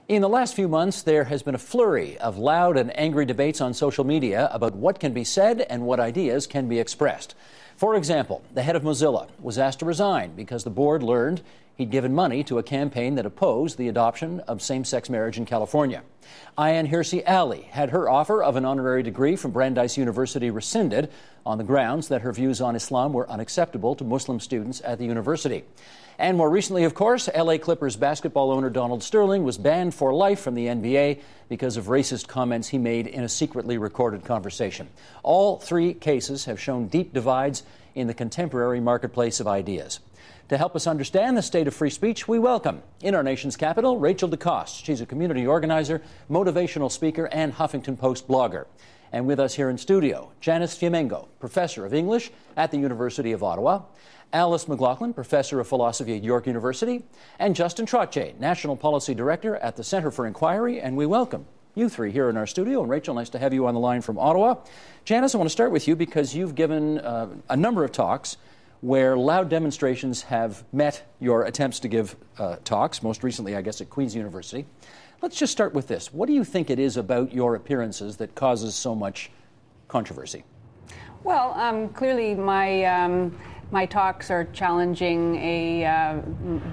In the last few months, there has been a flurry of loud and angry debates on social media about what can be said and what ideas can be expressed. For example, the head of Mozilla was asked to resign because the board learned he'd given money to a campaign that opposed the adoption of same-sex marriage in California. Ayaan Hirsi Ali had her offer of an honorary degree from Brandeis University rescinded on the grounds that her views on Islam were unacceptable to Muslim students at the university. And more recently, of course, LA Clippers basketball owner Donald Sterling was banned for life from the NBA because of racist comments he made in a secretly recorded conversation. All three cases have shown deep divides in the contemporary marketplace of ideas. To help us understand the state of free speech, we welcome, in our nation's capital, Rachel DeCoste. She's a community organizer, motivational speaker, and Huffington Post blogger. And with us here in studio, Janice Fiamengo, professor of English at the University of Ottawa, Alice McLaughlin, professor of philosophy at York University, and Justin Trottier, national policy director at the Centre for Inquiry. And we welcome you three here in our studio. And Rachel, nice to have you on the line from Ottawa. Janice, I want to start with you because you've given a number of talks where loud demonstrations have met your attempts to give talks, most recently, I guess, at Queen's University. Let's just start with this. What do you think it is about your appearances that causes so much controversy? Well, clearly my talks are challenging a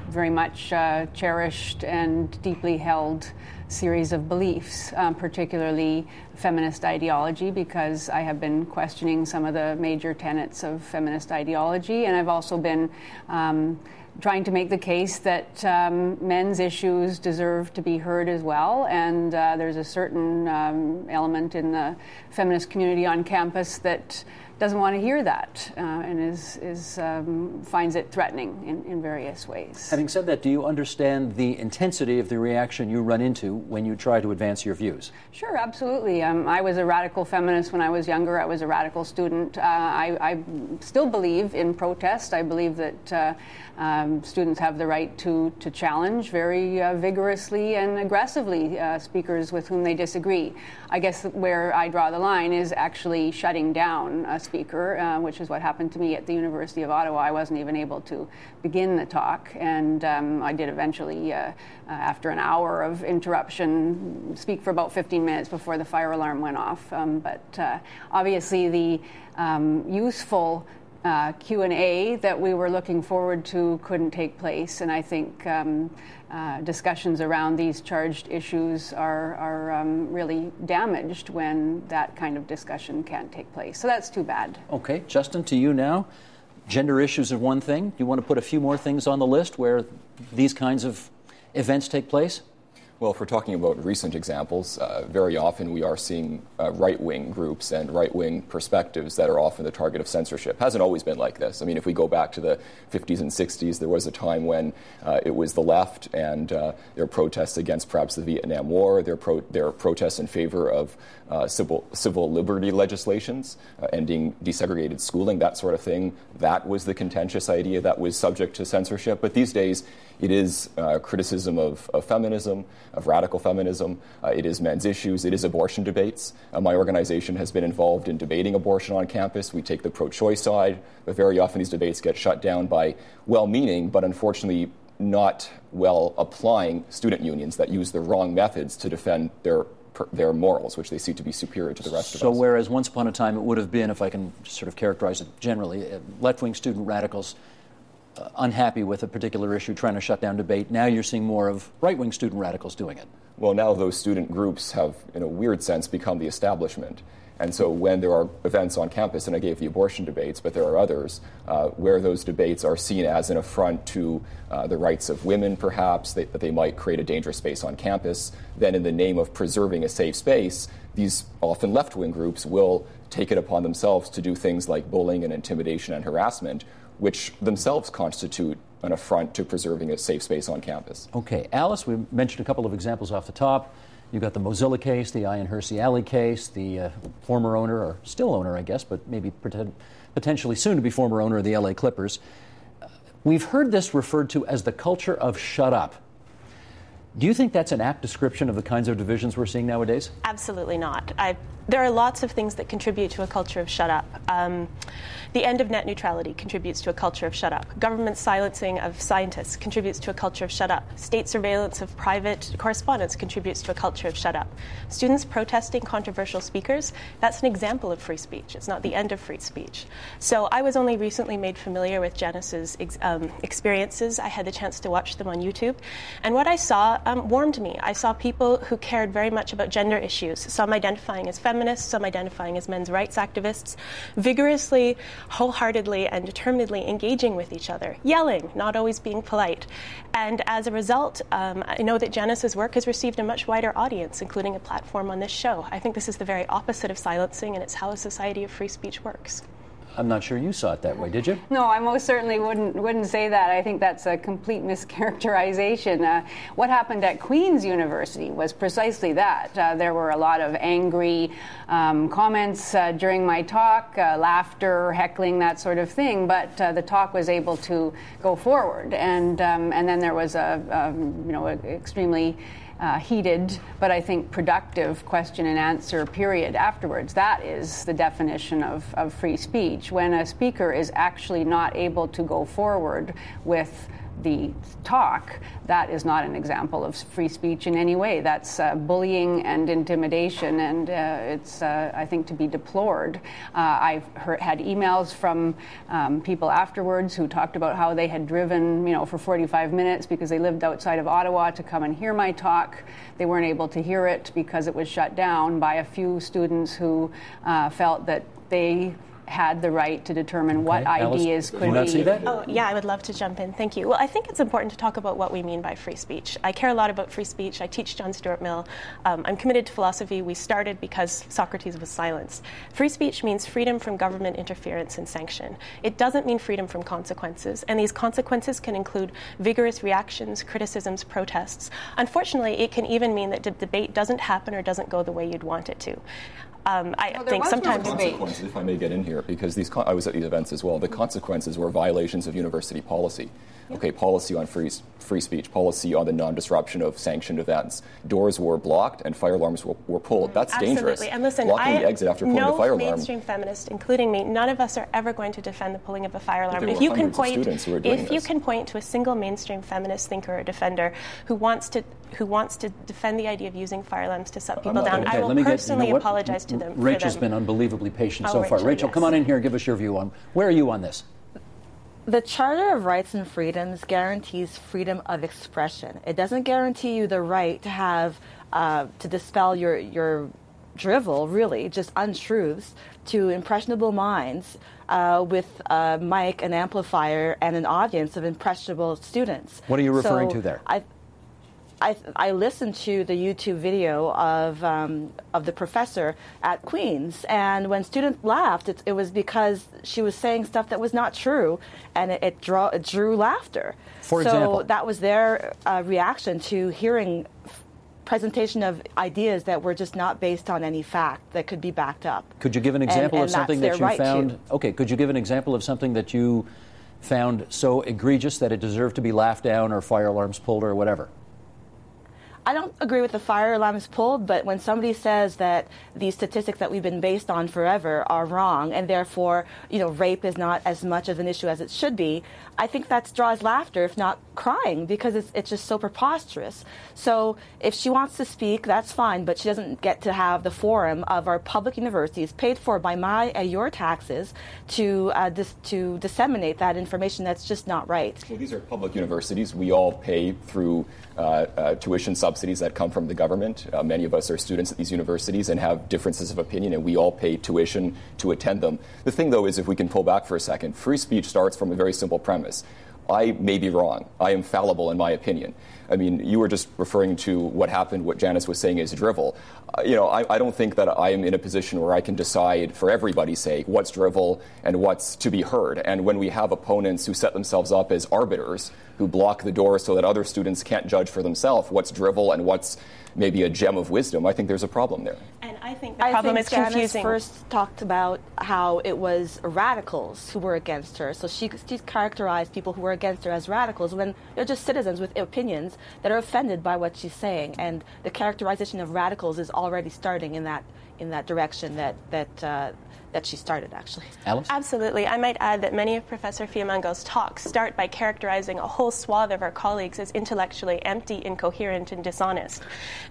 very much cherished and deeply held series of beliefs, particularly feminist ideology, because I have been questioning some of the major tenets of feminist ideology, and I've also been trying to make the case that men's issues deserve to be heard as well, and there's a certain element in the feminist community on campus that doesn't want to hear that and finds it threatening in various ways. Having said that, do you understand the intensity of the reaction you run into when you try to advance your views? Sure, absolutely. I was a radical feminist when I was younger. I was a radical student. I still believe in protest. I believe that students have the right to challenge very vigorously and aggressively speakers with whom they disagree. I guess where I draw the line is actually shutting down a speaker, which is what happened to me at the University of Ottawa. I wasn't even able to begin the talk, and I did eventually, after an hour of interruption, speak for about 15 minutes before the fire alarm went off. But obviously the useful Q&A that we were looking forward to couldn't take place, and I think discussions around these charged issues are really damaged when that kind of discussion can't take place. So that's too bad. Okay, Justin, to you now. Gender issues are one thing. Do you want to put a few more things on the list where these kinds of events take place? Well, if we're talking about recent examples, very often we are seeing right-wing groups and right-wing perspectives that are often the target of censorship. Hasn't always been like this. I mean, if we go back to the 50s and 60s, there was a time when it was the left and their protests against perhaps the Vietnam War, their protests in favor of civil liberty legislations, ending desegregated schooling, that sort of thing. That was the contentious idea that was subject to censorship. But these days, it is criticism of feminism, of radical feminism. It is men's issues. It is abortion debates. My organization has been involved in debating abortion on campus. We take the pro-choice side, but very often these debates get shut down by well-meaning, but unfortunately not well-applying student unions that use the wrong methods to defend their morals, which they see to be superior to the rest of us. So whereas once upon a time it would have been, if I can sort of characterize it generally, left-wing student radicals unhappy with a particular issue, trying to shut down debate. Now you're seeing more of right-wing student radicals doing it. Well, now those student groups have, in a weird sense, become the establishment. And so when there are events on campus, and I gave the abortion debates, but there are others, where those debates are seen as an affront to the rights of women, perhaps, that they might create a dangerous space on campus, then in the name of preserving a safe space, these often left-wing groups will take it upon themselves to do things like bullying and intimidation and harassment, which themselves constitute an affront to preserving a safe space on campus. Okay, Alice, we mentioned a couple of examples off the top. You've got the Mozilla case, the Ayaan Hirsi Ali case, the former owner, or still owner, I guess, but maybe potentially soon to be former owner of the LA Clippers. We've heard this referred to as the culture of shut up. Do you think that's an apt description of the kinds of divisions we're seeing nowadays? Absolutely not. There are lots of things that contribute to a culture of shut up. The end of net neutrality contributes to a culture of shut up. Government silencing of scientists contributes to a culture of shut up. State surveillance of private correspondence contributes to a culture of shut up. Students protesting controversial speakers, that's an example of free speech. It's not the end of free speech. So I was only recently made familiar with Janice's experiences. I had the chance to watch them on YouTube. And what I saw warmed me. I saw people who cared very much about gender issues, some identifying as feminists, some identifying as men's rights activists, vigorously, wholeheartedly, and determinedly engaging with each other, yelling, not always being polite. And as a result, I know that Janice's work has received a much wider audience, including a platform on this show. I think this is the very opposite of silencing, and it's how a society of free speech works. I'm not sure you saw it that way, did you? No, I most certainly wouldn't say that. I think that's a complete mischaracterization. What happened at Queen's University was precisely that. There were a lot of angry comments during my talk, laughter, heckling, that sort of thing. But the talk was able to go forward, and then there was a extremely heated, but I think productive question and answer period afterwards. That is the definition of free speech. When a speaker is actually not able to go forward with the talk, that is not an example of free speech in any way. That's bullying and intimidation, and it's, I think, to be deplored. I've had emails from people afterwards who talked about how they had driven, for 45 minutes because they lived outside of Ottawa to come and hear my talk. They weren't able to hear it because it was shut down by a few students who felt that they had the right to determine what ideas could be. Did you not see that? Oh, yeah, I would love to jump in. Thank you. Well, I think it's important to talk about what we mean by free speech. I care a lot about free speech. I teach John Stuart Mill. I'm committed to philosophy. We started because Socrates was silenced. Free speech means freedom from government interference and sanction. It doesn't mean freedom from consequences, and these consequences can include vigorous reactions, criticisms, protests. Unfortunately, it can even mean that the debate doesn't happen or doesn't go the way you'd want it to. I think sometimes consequences, if I may get in here, because I was at these events as well. The consequences were violations of university policy. Okay, policy on free speech, policy on the non-disruption of sanctioned events. Doors were blocked and fire alarms were pulled. That's dangerous. And listen, blocking the exit after pulling the fire alarm. No mainstream feminist, including me, none of us are ever going to defend the pulling of a fire alarm. If you can point to a single mainstream feminist thinker or defender who wants to defend the idea of using fire alarms to shut people down, I will personally apologize to them. Rachel's been unbelievably patient so far. Rachel, Rachel, come on in here and give us your view on where are you on this? The Charter of Rights and Freedoms guarantees freedom of expression. It doesn't guarantee you the right to have to dispel your drivel, really, just untruths, to impressionable minds with a mic, an amplifier, and an audience of impressionable students. What are you referring to there? I listened to the YouTube video of the professor at Queen's, and when students laughed, it was because she was saying stuff that was not true, and it drew laughter. For example? So that was their reaction to hearing presentation of ideas that were just not based on any fact that could be backed up. Could you give an example of something that you found? Okay, could you give an example of something that you found so egregious that it deserved to be laughed down or fire alarms pulled or whatever? I don't agree with the fire alarms pulled, but when somebody says that these statistics that we've been based on forever are wrong, and therefore, rape is not as much of an issue as it should be, I think that draws laughter, if not crying, because it's just so preposterous. So if she wants to speak, that's fine, but she doesn't get to have the forum of our public universities, paid for by your taxes, to disseminate that information. That's just not right. Well, these are public universities. We all pay through tuition subsidies that come from the government. Many of us are students at these universities and have differences of opinion, and we all pay tuition to attend them. The thing, though, is if we can pull back for a second, free speech starts from a very simple premise. I may be wrong. I am fallible in my opinion. I mean, you were just referring to what happened, what Janice was saying is drivel. I don't think that I am in a position where I can decide for everybody's sake what's drivel and what's to be heard. And when we have opponents who set themselves up as arbiters, who block the door so that other students can't judge for themselves what's drivel and what's maybe a gem of wisdom, I think there's a problem there. And I think the problem is confusing. Janice first talked about how it was radicals who were against her. So she characterized people who were against her as radicals when they're just citizens with opinions that are offended by what she's saying. And the characterization of radicals is already starting in that direction that she started, actually. Alice? Absolutely. I might add that many of Professor Fiamango's talks start by characterizing a whole swath of our colleagues as intellectually empty, incoherent, and dishonest.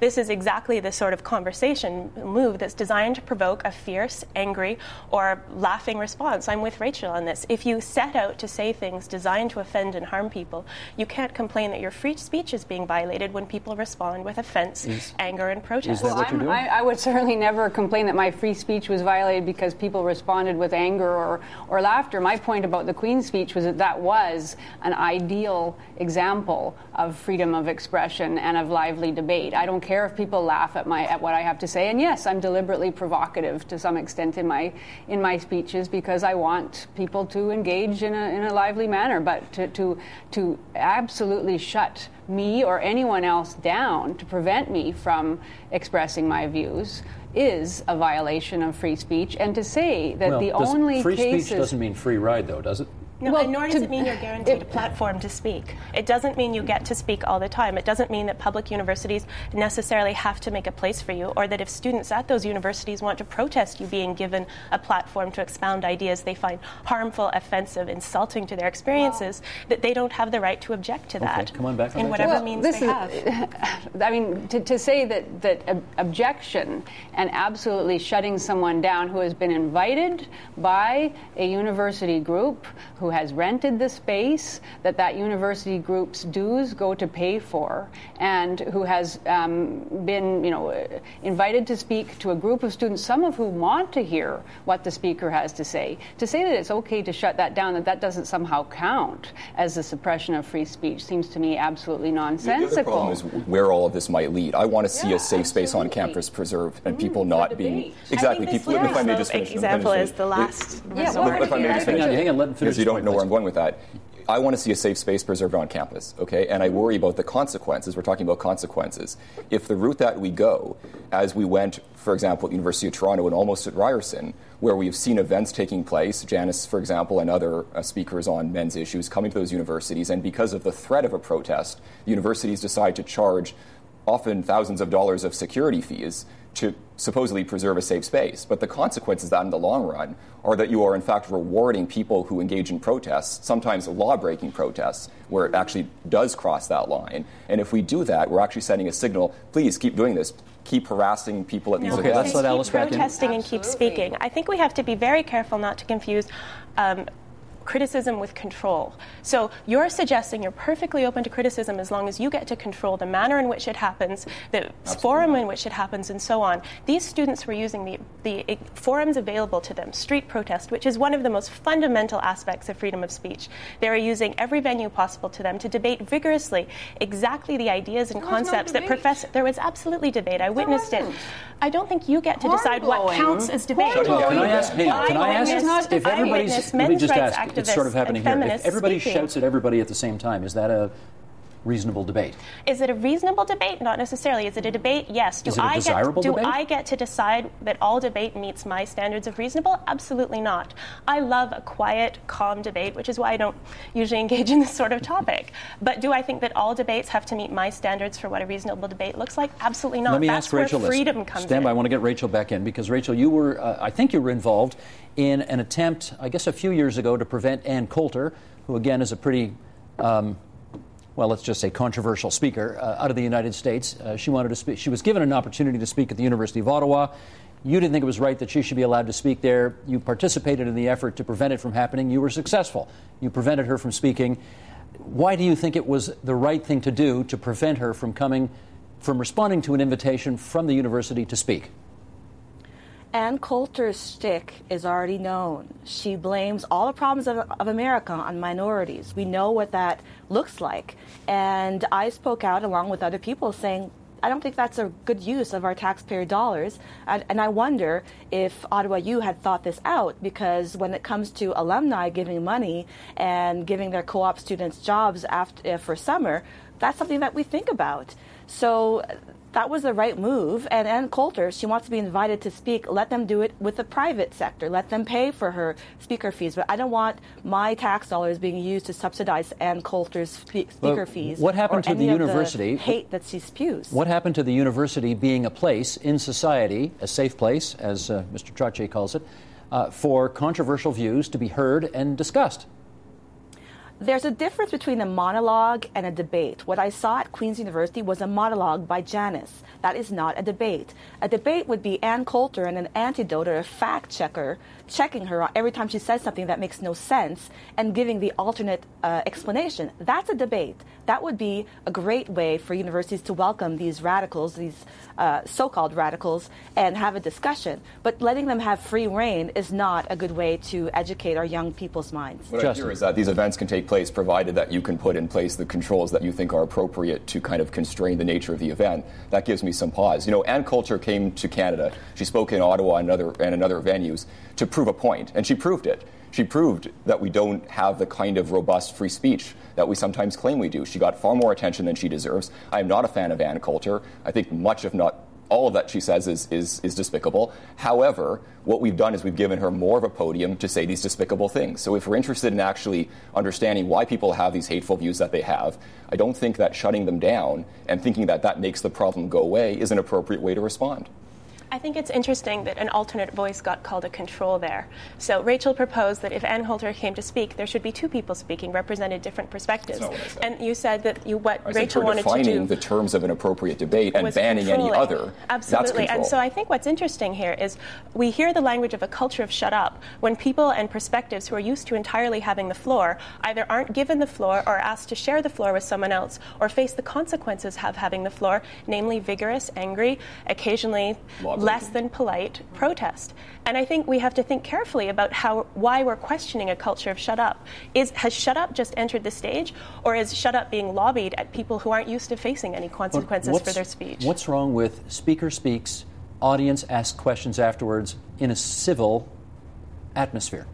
This is exactly the sort of conversation move that's designed to provoke a fierce, angry, or laughing response. I'm with Rachel on this. If you set out to say things designed to offend and harm people, you can't complain that your free speech is being violated when people respond with offense, anger, and protest. Is that what you're doing? I would certainly never complain that my free speech was violated because people responded with anger or laughter. My point about the Queen's speech was that was an ideal example of freedom of expression and of lively debate. I don't care if people laugh at what I have to say, and yes, I'm deliberately provocative to some extent in my speeches because I want people to engage in a lively manner, but to absolutely shut me or anyone else down to prevent me from expressing my views is a violation of free speech. And to say that the only free cases... speech doesn't mean free ride, though, does it? No, and nor does it mean you're guaranteed a platform to speak. It doesn't mean you get to speak all the time. It doesn't mean that public universities necessarily have to make a place for you, or that if students at those universities want to protest you being given a platform to expound ideas they find harmful, offensive, insulting to their experiences, that they don't have the right to object to that. Come on back in whatever means they have. I mean, to say that objection and absolutely shutting someone down who has been invited by a university group who has rented the space that university group's dues go to pay for, and who has been, invited to speak to a group of students, some of whom want to hear what the speaker has to say that it's okay to shut that down, that doesn't somehow count as the suppression of free speech, seems to me absolutely nonsensical. The other problem is where all of this might lead. I want to see a safe space on campus preserved and people not being... Exactly. People, if I may just finish. Example is the last... If I may just finish. Hang on, let him finish. Because you don't know where I'm going with that. I want to see a safe space preserved on campus, okay? And I worry about the consequences. We're talking about consequences. If the route that we go, as we went, for example, at University of Toronto and almost at Ryerson, where we've seen events taking place, Janice, for example, and other speakers on men's issues coming to those universities, and because of the threat of a protest, universities decide to charge often thousands of dollars of security fees to supposedly preserve a safe space. But the consequences of that in the long run are that you are in fact rewarding people who engage in protests, sometimes law-breaking protests, where it actually does cross that line. And if we do that, we're actually sending a signal, please keep doing this. Keep harassing people at these events. Okay, let's let Alice back in. Keep protesting and keep speaking. I think we have to be very careful not to confuse criticism with control. So you're suggesting you're perfectly open to criticism as long as you get to control the manner in which it happens, the forum in which it happens, and so on. These students were using the forums available to them, street protest, which is one of the most fundamental aspects of freedom of speech. They were using every venue possible to them to debate vigorously exactly the ideas and concepts that there was absolutely debate. I witnessed it. I don't think you get to decide what counts as debate. Can I ask if everybody's... Let me just ask. It's sort of happening here. If everybody shouts at everybody at the same time, is that a reasonable debate? Is it a reasonable debate? Not necessarily. Is it a debate? Yes. Is it a desirable debate? Do I get to decide that all debate meets my standards of reasonable? Absolutely not. I love a quiet, calm debate, which is why I don't usually engage in this sort of topic. But do I think that all debates have to meet my standards for what a reasonable debate looks like? Absolutely not. Let me ask Rachel this. Freedom comes Stand by. in. I want to get Rachel back in because, Rachel, you were, I think you were involved in an attempt, I guess a few years ago, to prevent Ann Coulter, who again is a pretty, well, let's just say controversial speaker out of the United States. She wanted to speak. She was given an opportunity to speak at the University of Ottawa. You didn't think it was right that she should be allowed to speak there. You participated in the effort to prevent it from happening. You were successful. You prevented her from speaking. Why do you think it was the right thing to do to prevent her from responding to an invitation from the university to speak? Ann Coulter's shtick is already known. She blames all the problems of America on minorities. We know what that looks like. And I spoke out along with other people saying, I don't think that's a good use of our taxpayer dollars. And I wonder if Ottawa U had thought this out, because when it comes to alumni giving money and giving their co-op students jobs for summer, that's something that we think about. So that was the right move. And Ann Coulter, she wants to be invited to speak. Let them do it with the private sector. Let them pay for her speaker fees. But I don't want my tax dollars being used to subsidize Ann Coulter's speaker fees. What happened to the university? The hate that she spews. What happened to the university being a place in society, a safe place, as Mr. Trottier calls it, for controversial views to be heard and discussed? There's a difference between a monologue and a debate. What I saw at Queen's University was a monologue by Janice. That is not a debate. A debate would be Ann Coulter and an antidote or a fact checker checking her every time she says something that makes no sense and giving the alternate explanation. That's a debate. That would be a great way for universities to welcome these radicals, these so-called radicals, and have a discussion. But letting them have free rein is not a good way to educate our young people's minds. What I hear is that these events can take place provided that you can put in place the controls that you think are appropriate to kind of constrain the nature of the event. That gives me some pause. You know, Ann Coulter came to Canada. She spoke in Ottawa and other venues to prove a point, and she proved it. She proved that we don't have the kind of robust free speech that we sometimes claim we do. She got far more attention than she deserves. I am not a fan of Ann Coulter. I think much, if not all of that she says is despicable. However, what we've done is we've given her more of a podium to say these despicable things. So if we're interested in actually understanding why people have these hateful views that they have, I don't think that shutting them down and thinking that that makes the problem go away is an appropriate way to respond. I think it's interesting that an alternate voice got called a control there. So Rachel proposed that if Ann Coulter came to speak, there should be two people speaking, represented different perspectives. That's not what I said. And you said that Rachel wanted to do... defining the terms of an appropriate debate and banning any other. Absolutely. And so I think what's interesting here is we hear the language of a culture of shut up when people and perspectives who are used to entirely having the floor either aren't given the floor or asked to share the floor with someone else or face the consequences of having the floor, namely vigorous, angry, occasionally less than polite protest. And I think we have to think carefully about why we're questioning a culture of shut up. Has shut up just entered the stage, or is shut up being lobbied at people who aren't used to facing any consequences for their speech? What's wrong with speaker speaks, audience asks questions afterwards in a civil atmosphere?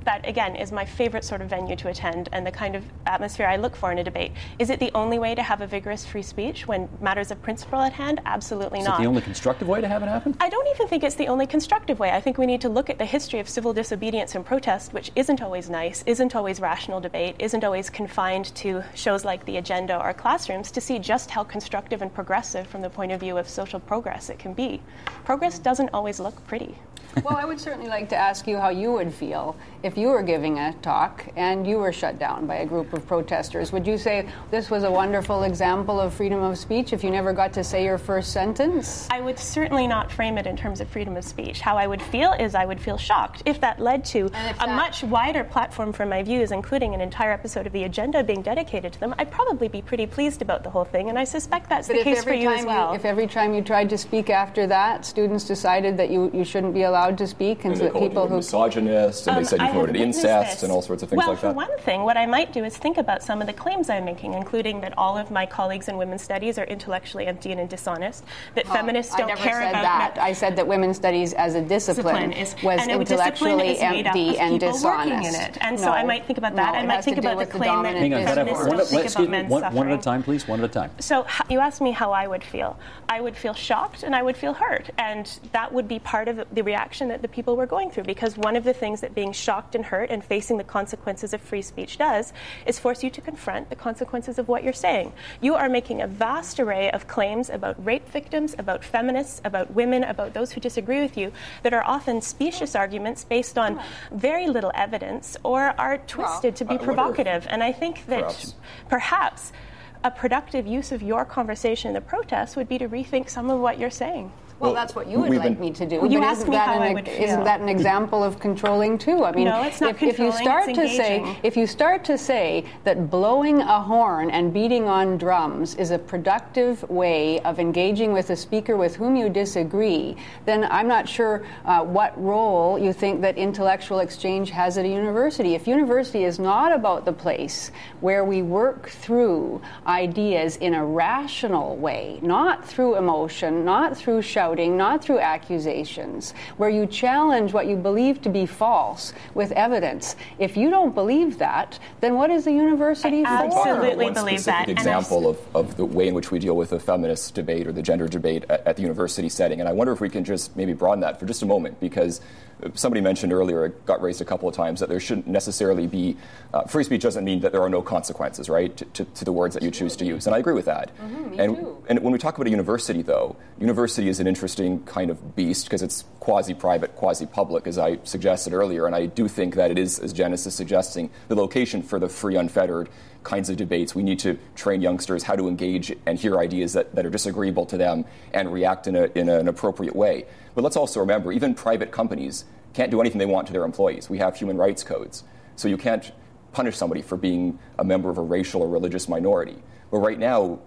That, again, is my favorite sort of venue to attend and the kind of atmosphere I look for in a debate. Is it the only way to have a vigorous free speech when matters of principle at hand? Absolutely not. Is it the only constructive way to have it happen? I don't even think it's the only constructive way. I think we need to look at the history of civil disobedience and protest, which isn't always nice, isn't always rational debate, isn't always confined to shows like The Agenda or classrooms, to see just how constructive and progressive from the point of view of social progress it can be. Progress doesn't always look pretty. Well, I would certainly like to ask you how you would feel if you were giving a talk and you were shut down by a group of protesters. Would you say this was a wonderful example of freedom of speech if you never got to say your first sentence? I would certainly not frame it in terms of freedom of speech. How I would feel is I would feel shocked if that led to a much wider platform for my views, including an entire episode of The Agenda being dedicated to them. I'd probably be pretty pleased about the whole thing, and I suspect that's the case for you as well. If every time you tried to speak after that, students decided that you shouldn't be allowed to speak, and so that people who misogynist, and they said you promoted incest and all sorts of things like that. Well, for one thing, what I might do is think about some of the claims I'm making, including that all of my colleagues in women's studies are intellectually empty and dishonest, that feminists don't care about that. I said that women's studies as a discipline was intellectually empty and dishonest. In it. And so I might think about that. I might think about the claim that feminists don't think about men's suffering. One at a time, please. One at a time. So you asked me how I would feel. I would feel shocked and I would feel hurt, and that would be part of the reaction that the people were going through, because one of the things that being shocked and hurt and facing the consequences of free speech does is force you to confront the consequences of what you're saying. You are making a vast array of claims about rape victims, about feminists, about women, about those who disagree with you, that are often specious arguments based on very little evidence or are twisted to be provocative. And I think that perhaps a productive use of your conversation in the protest would be to rethink some of what you're saying. Well, that's what you would like me to do. Well, you asked me how I would feel. Isn't that an example of controlling too? I mean, no, it's not if you start to say that blowing a horn and beating on drums is a productive way of engaging with a speaker with whom you disagree, then I'm not sure what role you think that intellectual exchange has at a university. If university is not about the place where we work through ideas in a rational way, not through emotion, not through shouting, doubting, not through accusations, where you challenge what you believe to be false with evidence. If you don't believe that, then what is the university for? Absolutely One believe specific that. example of the way in which we deal with the feminist debate or the gender debate at the university setting. And I wonder if we can just maybe broaden that for just a moment, because somebody mentioned earlier, it got raised a couple of times, that there shouldn't necessarily be, free speech doesn't mean that there are no consequences, right, to the words that you choose to use. And I agree with that. And when we talk about a university, though, university is an interesting kind of beast because it's quasi-private, quasi-public, as I suggested earlier. And I do think that it is, as Janice is suggesting, the location for the free, unfettered kinds of debates. We need to train youngsters how to engage and hear ideas that are disagreeable to them and react in an appropriate way. But let's also remember, even private companies can't do anything they want to their employees. We have human rights codes. So you can't punish somebody for being a member of a racial or religious minority. But right now,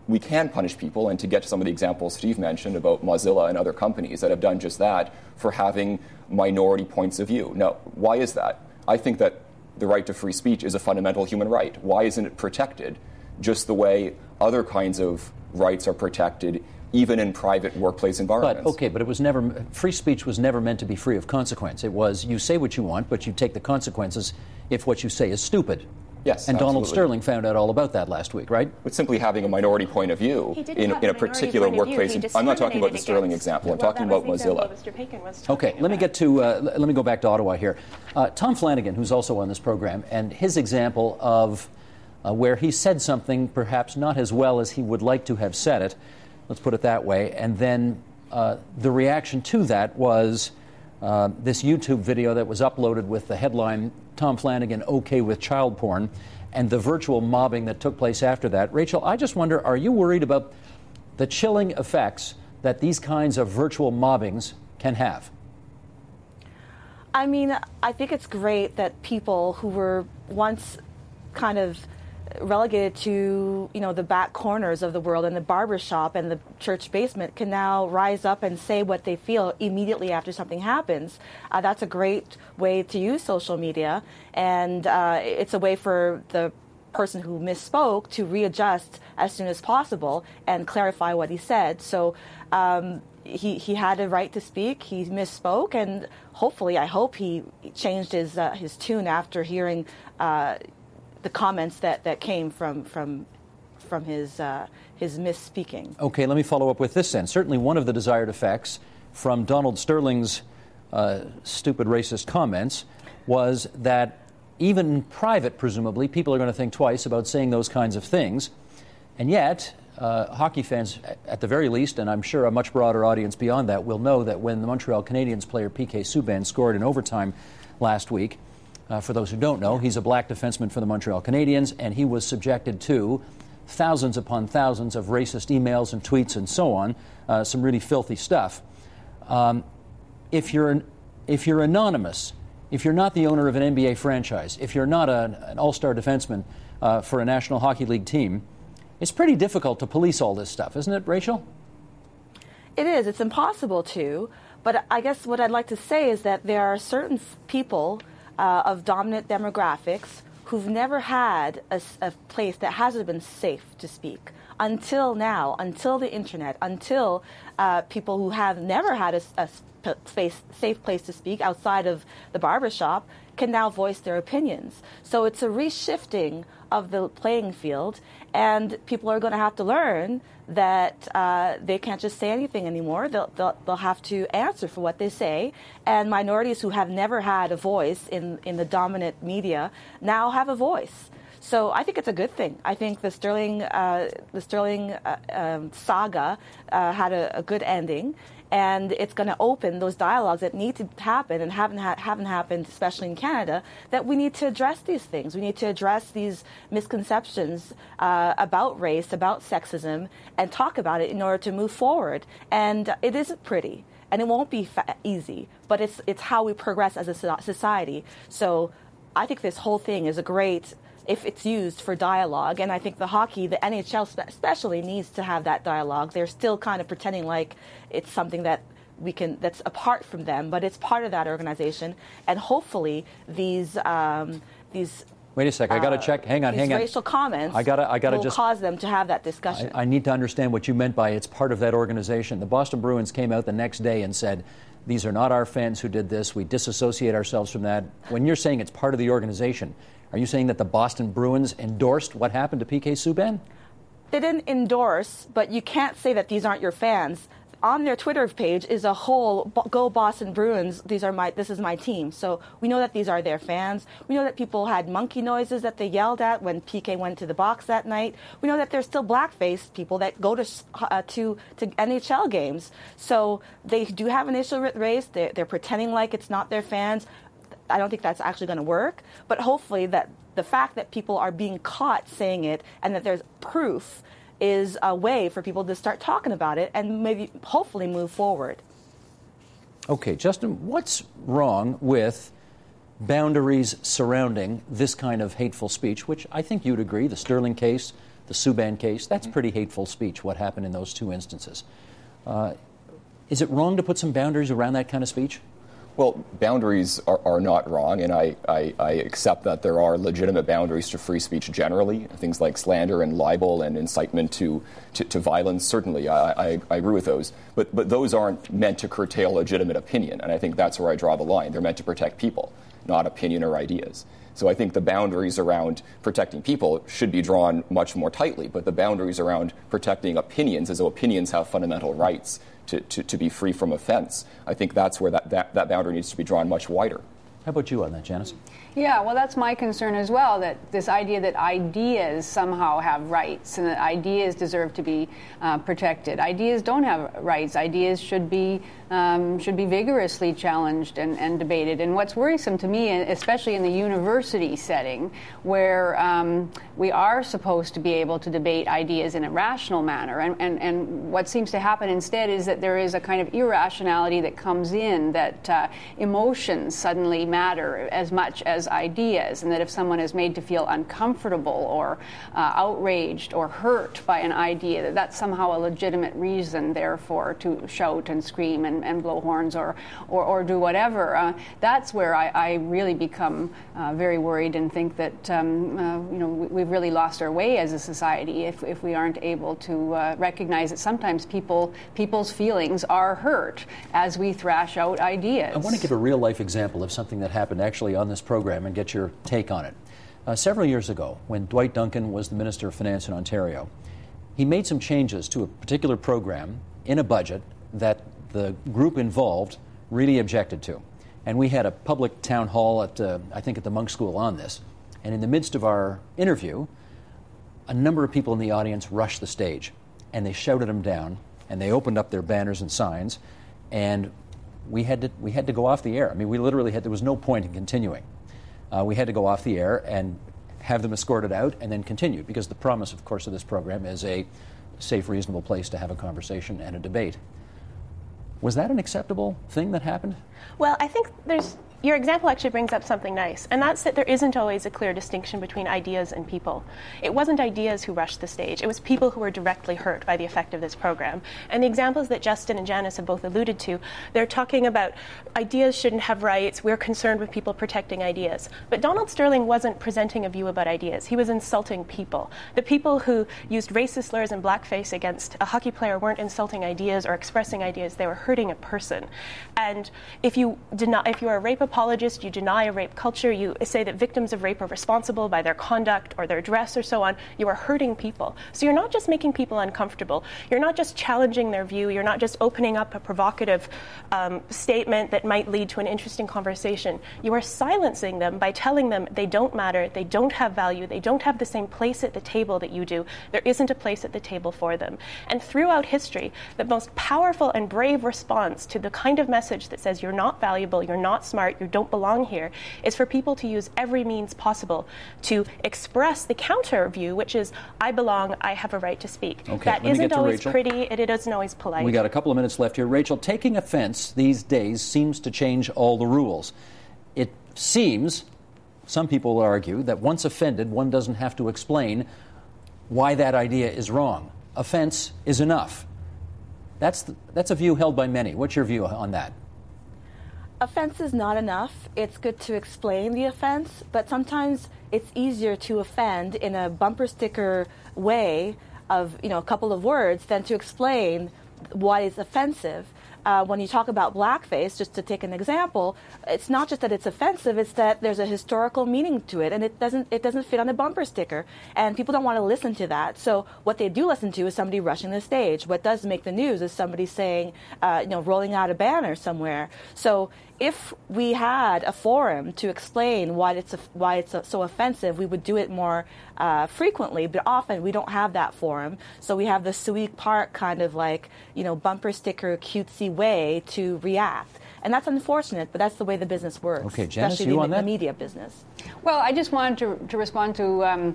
we can punish people, and to get to some of the examples Steve mentioned about Mozilla and other companies that have done just that, for having minority points of view. Now, why is that? I think that the right to free speech is a fundamental human right. Why isn't it protected just the way other kinds of rights are protected, even in private workplace environments? But it was never, free speech was never meant to be free of consequence. It was, you say what you want, but you take the consequences if what you say is stupid. Yes, and absolutely. Donald Sterling found out all about that last week, right? But simply having a minority point of view in a particular workplace. I'm not talking about the Sterling example. I'm talking about Mozilla. Okay, let me go back to Ottawa here. Tom Flanagan, who's also on this program, and his example of where he said something perhaps not as well as he would like to have said it, let's put it that way, and then the reaction to that was this YouTube video that was uploaded with the headline, Tom Flanagan okay with child porn, and the virtual mobbing that took place after that. Rachel, I just wonder, are you worried about the chilling effects that these kinds of virtual mobbings can have? I mean, I think it's great that people who were once kind of relegated to, the back corners of the world and the barbershop and the church basement can now rise up and say what they feel immediately after something happens. That's a great way to use social media, and it's a way for the person who misspoke to readjust as soon as possible and clarify what he said. So he had a right to speak. He misspoke, and I hope he changed his tune after hearing the comments that came from his misspeaking. Okay, let me follow up with this then. Certainly one of the desired effects from Donald Sterling's stupid racist comments was that even in private, presumably, people are going to think twice about saying those kinds of things. And yet, hockey fans, at the very least, and I'm sure a much broader audience beyond that, will know that when the Montreal Canadiens player P.K. Subban scored in overtime last week, for those who don't know, he's a black defenseman for the Montreal Canadiens, and he was subjected to thousands upon thousands of racist emails and tweets and so on, some really filthy stuff. If you're anonymous, if you're not the owner of an NBA franchise, if you're not an all-star defenseman for a National Hockey League team, it's pretty difficult to police all this stuff, isn't it, Rachel? It is. It's impossible to. But I guess what I'd like to say is that there are certain people of dominant demographics who've never had a place that hasn't been safe to speak until now, until the internet, until people who have never had a safe place to speak outside of the barbershop can now voice their opinions. So it's a reshifting of the playing field, and people are going to have to learn that they can't just say anything anymore. They'll have to answer for what they say. And minorities who have never had a voice in the dominant media now have a voice. So I think it's a good thing. I think the Sterling saga had a good ending, and it's going to open those dialogues that need to happen and haven't happened, especially in Canada, that we need to address these things. We need to address these misconceptions about race, about sexism, and talk about it in order to move forward. And it isn't pretty, and it won't be easy, but it's how we progress as a society. So I think this whole thing is a great, if it's used for dialogue, and I think the NHL especially needs to have that dialogue. They're still kind of pretending like it's something that that's apart from them, but it's part of that organization. And hopefully these Wait Wait a sec. I got to check. Hang on. Racial comments I gotta will just cause them to have that discussion. I need to understand what you meant by it's part of that organization. The Boston Bruins came out the next day and said, these are not our fans who did this. We disassociate ourselves from that. When you're saying it's part of the organization, are you saying that the Boston Bruins endorsed what happened to PK Subban? They didn't endorse, but you can't say that these aren't your fans. On their Twitter page is a whole "Go Boston Bruins." This is my team. So we know that these are their fans. We know that people had monkey noises that they yelled at when PK went to the box that night. We know that there's still blackface people that go to NHL games. So they do have an issue with race. They're pretending like it's not their fans. I don't think that's actually going to work. But hopefully that the fact that people are being caught saying it and that there's proof is a way for people to start talking about it and maybe hopefully move forward. Okay, Justin, what's wrong with boundaries surrounding this kind of hateful speech, which I think you'd agree, the Sterling case, the Subban case, that's pretty hateful speech, what happened in those two instances. Is it wrong to put some boundaries around that kind of speech? Well, boundaries are not wrong, and I accept that there are legitimate boundaries to free speech generally, things like slander and libel and incitement to violence. Certainly, I agree with those. But those aren't meant to curtail legitimate opinion, and I think that's where I draw the line. They're meant to protect people, not opinion or ideas. So I think the boundaries around protecting people should be drawn much more tightly, but the boundaries around protecting opinions, as though opinions have fundamental rights to be free from offense, I think that's where that boundary needs to be drawn much wider. How about you on that, Janice? Yeah, well, that's my concern as well, that this idea that ideas somehow have rights and that ideas deserve to be protected. Ideas don't have rights. Ideas should be vigorously challenged and debated. And what's worrisome to me, especially in the university setting, where we are supposed to be able to debate ideas in a rational manner, and what seems to happen instead is that there is a kind of irrationality that comes in, that emotions suddenly matter as much as ideas, and that if someone is made to feel uncomfortable or outraged or hurt by an idea, that's somehow a legitimate reason, therefore, to shout and scream and blow horns or do whatever. That's where I really become very worried and think that we've really lost our way as a society if we aren't able to recognize that sometimes people's feelings are hurt as we thrash out ideas. I want to give a real life example of something that happened actually on this program and get your take on it. Several years ago, when Dwight Duncan was the Minister of Finance in Ontario, he made some changes to a particular program in a budget that the group involved really objected to. And we had a public town hall at the Monk School on this. And in the midst of our interview, a number of people in the audience rushed the stage, and they shouted him down, and they opened up their banners and signs, and we had to go off the air. I mean, we literally there was no point in continuing. We had to go off the air and have them escorted out and then continue, because the promise, of course, of this program is a safe, reasonable place to have a conversation and a debate. Was that an acceptable thing that happened? Well, I think your example actually brings up something nice, and that's that there isn't always a clear distinction between ideas and people. It wasn't ideas who rushed the stage. It was people who were directly hurt by the effect of this program. And the examples that Justin and Janice have both alluded to, they're talking about ideas shouldn't have rights. We're concerned with people protecting ideas. But Donald Sterling wasn't presenting a view about ideas. He was insulting people. The people who used racist slurs and blackface against a hockey player weren't insulting ideas or expressing ideas. They were hurting a person. And if you're a rape apologist, you deny a rape culture, you say that victims of rape are responsible by their conduct or their dress or so on, you are hurting people. So you're not just making people uncomfortable, you're not just challenging their view, you're not just opening up a provocative statement that might lead to an interesting conversation. You are silencing them by telling them they don't matter, they don't have value, they don't have the same place at the table that you do. There isn't a place at the table for them. And throughout history, the most powerful and brave response to the kind of message that says you're not valuable, you're not smart, you don't belong here, is for people to use every means possible to express the counter view, which is, I belong, I have a right to speak. Okay, that isn't always pretty, and it isn't always polite. We got a couple of minutes left here. Rachel, taking offense these days seems to change all the rules. It seems, some people argue, that once offended, one doesn't have to explain why that idea is wrong. Offense is enough. That's a view held by many. What's your view on that? offense is not enough. It's good to explain the offense, but sometimes it's easier to offend in a bumper sticker way of, a couple of words than to explain why it's offensive. When you talk about blackface, just to take an example, it's not just that it's offensive, it's that there's a historical meaning to it, and it doesn't fit on a bumper sticker, and people don't want to listen to that. So what they do listen to is somebody rushing the stage. What does make the news is somebody saying, rolling out a banner somewhere. So if we had a forum to explain why it's so offensive, we would do it more frequently, but often we don't have that forum. So we have the Suik Park kind of bumper sticker cutesy way to react. And that's unfortunate, but that's the way the business works. Okay, Janice, especially you on that? The media business. Well, I just wanted to respond to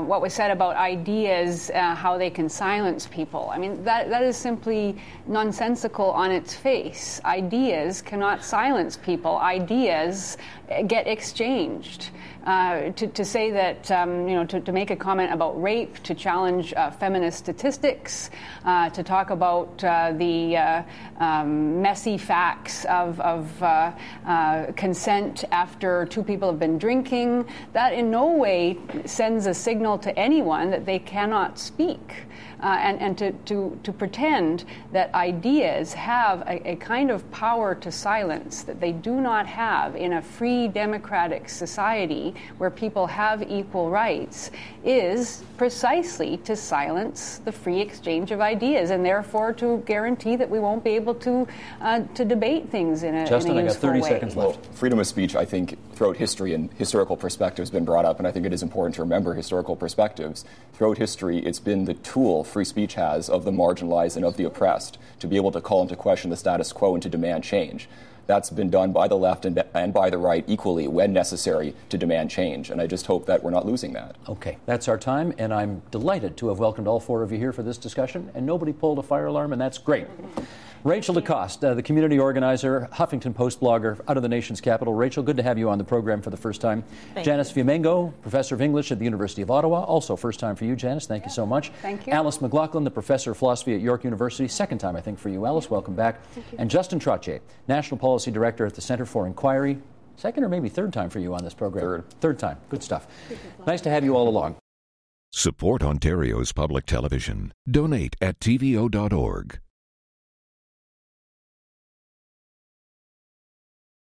what was said about ideas, how they can silence people. I mean, that is simply nonsensical on its face. Ideas cannot silence people. Ideas get exchanged. To say that, to make a comment about rape, to challenge feminist statistics, to talk about the messy facts of consent after two people have been drinking, that in no way sends a signal to anyone that they cannot speak. And to pretend that ideas have a kind of power to silence that they do not have in a free democratic society where people have equal rights is precisely to silence the free exchange of ideas, and therefore to guarantee that we won't be able to debate things in a Justin, in a I got 30 way. seconds left. Well, freedom of speech, I think, throughout history and historical perspective has been brought up, and I think it is important to remember historical perspectives. Throughout history, it's been the tool free speech has of the marginalized and of the oppressed to be able to call into question the status quo and to demand change. That's been done by the left and by the right equally when necessary to demand change, and I just hope that we're not losing that. Okay, that's our time, and I'm delighted to have welcomed all four of you here for this discussion, and nobody pulled a fire alarm, and that's great. Rachel DeCoste, the community organizer, Huffington Post blogger out of the nation's capital. Rachel, good to have you on the program for the first time. Janice Fiamengo, professor of English at the University of Ottawa. Also first time for you, Janice. Thank you so much. Thank you. Alice McLaughlin, the professor of philosophy at York University. Second time, I think, for you, Alice. Welcome back. Thank you. And Justin Trottier, national policy director at the Center for Inquiry. Second or maybe third time for you on this program? Third time. Good stuff. Nice to have you all along. Support Ontario's public television. Donate at tvo.org.